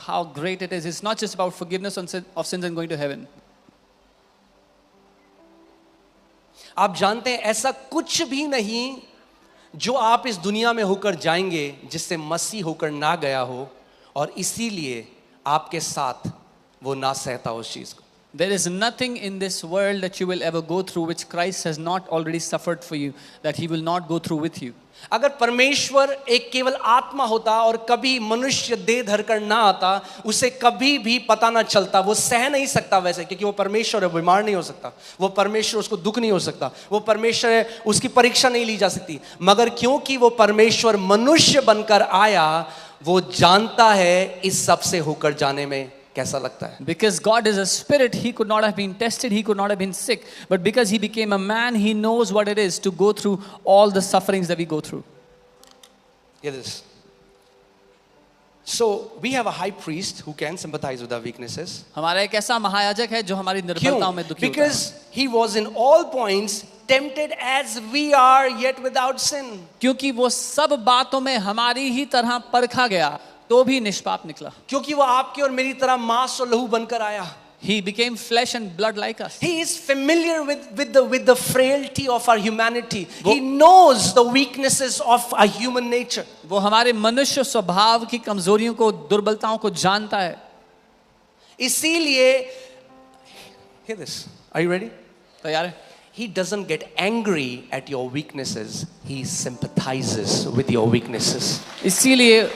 how great it is. It's not just about forgiveness of sins and going to heaven. आप जानते हैं ऐसा कुछ भी नहीं जो आप इस दुनिया में होकर जाएंगे जिससे मसीह होकर ना गया हो, और इसीलिए आपके साथ वो ना सहता उस चीज को. There is nothing in this world that you will ever go through which Christ has not already suffered for you, that he will not go through with you. अगर परमेश्वर एक केवल आत्मा होता और कभी मनुष्य देह धरकर ना आता, उसे कभी भी पता ना चलता, वो सह नहीं सकता वैसे, क्योंकि वो परमेश्वर है, बीमार नहीं हो सकता, वो परमेश्वर, उसको दुख नहीं हो सकता, वो परमेश्वर है, उसकी परीक्षा नहीं ली जा सकती. मगर क्योंकि वो परमेश्वर मनुष्य बनकर आया, वो जानता है इस सब से होकर जाने में कैसा लगता है. Because God is a spirit, he could not have been tested, he could not have been sick, but because he became a man, he knows what it is to go through all the sufferings that we go through. Hear this. So we have a high priest who can sympathize with our weaknesses. हमारा एक ऐसा महायाजक है जो हमारी निर्बलताओं में दुखी होता है. Because he was in all points tempted as we are, yet without sin. क्योंकि वो सब बातों में हमारी ही तरह परखा गया, तो भी निष्पाप निकला. क्योंकि वो आपकी और मेरी तरह मांस और लहू बनकर आया. He became flesh and blood like us. He is familiar with the frailty of our humanity. He knows the weaknesses of our human nature. वो हमारे मनुष्य स्वभाव की कमजोरियों को, दुर्बलताओं को जानता है. इसीलिए, hear this. Are you ready? तैयार है? He doesn't get angry at your weaknesses. He sympathizes with your weaknesses. इसीलिए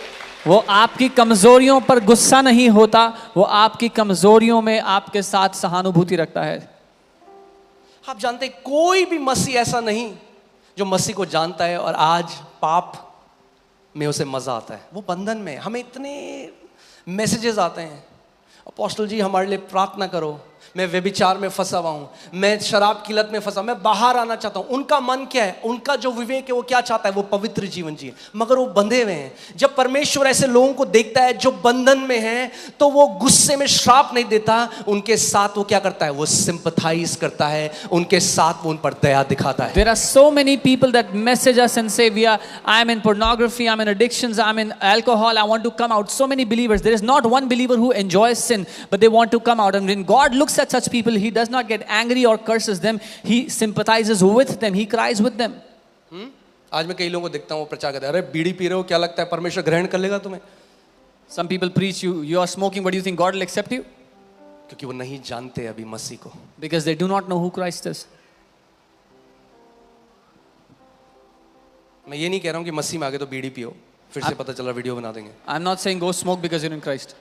वो आपकी कमजोरियों पर गुस्सा नहीं होता, वो आपकी कमजोरियों में आपके साथ सहानुभूति रखता है. आप जानते हैं कोई भी मसीह ऐसा नहीं जो मसीह को जानता है और आज पाप में उसे मजा आता है. वो बंधन में. हमें इतने मैसेजेस आते हैं, अपोस्टल जी हमारे लिए प्रार्थना करो, मैं व्यभिचार में फंसा हुआ हूं, मैं शराब की लत में फंसा, मैं बाहर आना चाहता हूं. उनका मन क्या है, उनका जो विवेक है वो क्या चाहता है, वो पवित्र जीवन जिए, मगर वो बंधे हुए हैं. जब परमेश्वर ऐसे लोगों को देखता है जो बंधन में हैं, तो वो गुस्से में श्राप नहीं देता, उनके साथ वो क्या करता है, वो सिंपथाइज करता है, उनके साथ वो उन पर दया दिखाता है. There are so many people that message us and say, I'm in pornography, I'm in addictions, I'm in alcohol, I want to come out. So many believers. There is not one believer who enjoys sin, but they want to come out. And when God looks at such people, he does not get angry or curses them. He sympathizes with them. He cries with them. आज मैं कई लोगों को देखता हूँ, वो प्रचार करते हैं, अरे बीड़ी पी रहे हो, क्या लगता है परमेश्वर ग्रहण कर लेगा तुम्हें? Some people preach, you are smoking, but do you think God will accept you? क्योंकि वो नहीं जानते अभी मसीह को. Because they do not know who Christ is. मैं ये नहीं कह रहा हूँ कि मसीह में आगे तो बीड़ी पियो, फिर से पता चला वीडियो बना देंगे. I'm not saying go smoke because you're in Christ.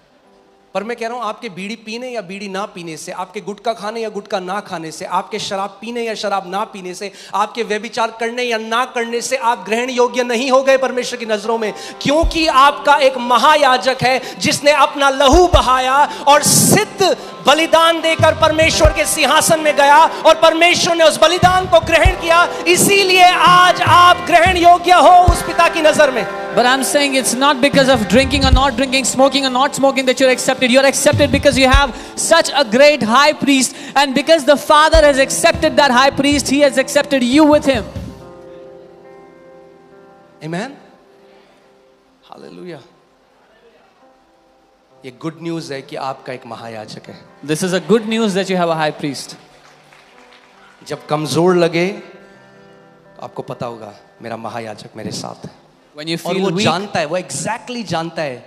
पर मैं कह रहा हूं आपके बीड़ी पीने या बीड़ी ना पीने से, आपके गुटखा खाने या गुटखा ना खाने से, आपके शराब पीने या शराब ना पीने से, आपके व्यभिचार करने या ना करने से आप ग्रहण योग्य नहीं हो गए परमेश्वर की नजरों में. क्योंकि आपका एक महायाजक है जिसने अपना लहू बहाया और सिद्ध बलिदान देकर परमेश्वर के सिंहासन में गया, और परमेश्वर ने उस बलिदान को ग्रहण किया. इसीलिए आज आप ग्रहण योग्य हो उस पिता की नजर में. But I'm saying it's not because of drinking or not drinking, smoking or not smoking that you're accepted. You're accepted because you have such a great high priest, and because the Father has accepted that high priest, he has accepted you with him. Amen. Hallelujah. ये good news है कि आपका एक महायाजक है. This is a good news that you have a high priest. जब कमजोर लगे तो आपको पता होगा मेरा महायाजक मेरे साथ है. When you और feel वो weak, जानता है, वो एग्जैक्टली जानता है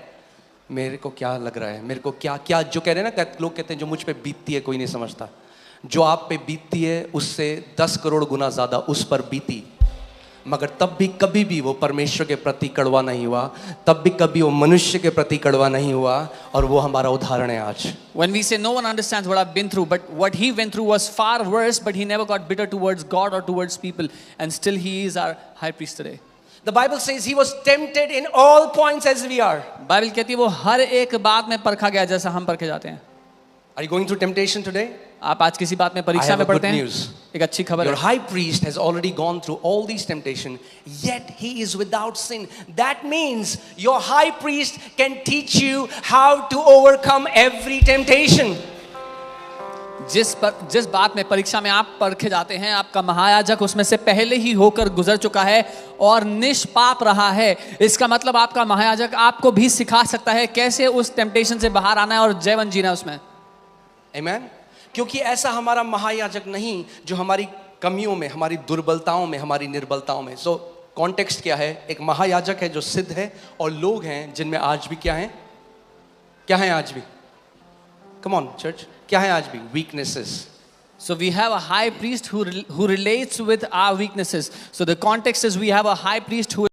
मेरे को क्या लग रहा है, मेरे को क्या क्या जो कह रहे हैं ना, लोग कहते हैं जो मुझ पे बीतती है कोई नहीं समझता. जो आप पे बीतती है उससे 10 करोड़ गुना ज्यादा उस पर बीती, मगर तब भी कभी भी वो परमेश्वर के प्रति कड़वा नहीं हुआ, तब भी कभी वो मनुष्य के प्रति कड़वा नहीं हुआ, और वो हमारा उदाहरण है आज. when we say no one understands what I've been through, but what he went through was far worse, but he never got bitter towards God or towards people, and still he is our high priest today. The Bible says he was tempted in all points as we are. Bible कहती है वो हर एक बात में परखा गया जैसा हम परखे जाते हैं. Are you going through temptation today? आप आज किसी बात में I परीक्षा have में a good पड़ते हैं? news. एक अच्छी खबर Your है. high priest has already gone through all these temptations, yet he is without sin. That means your high priest can teach you how to overcome every temptation. जिस बात में परीक्षा में आप परखे जाते हैं, आपका महायाजक उसमें से पहले ही होकर गुजर चुका है और निष्पाप रहा है। इसका मतलब आपका महायाजक आपको भी सिखा सकता है कैसे उस टेम्पटेशन से बाहर आना है और जीवन जीना है उसमें। आमीन। क्योंकि ऐसा हमारा महायाजक नहीं जो हमारी कमियों में, हमारी दुर्बलताओं में, हमारी निर्बलताओं में। सो कॉन्टेक्स्ट क्या है? एक महायाजक है जो सिद्ध है और लोग हैं जिनमें आज भी क्या है? क्या है आज भी? कम ऑन चर्च, क्या है आज भी? Weaknesses. So we have a high priest who relates with our weaknesses. So the context is we have a high priest who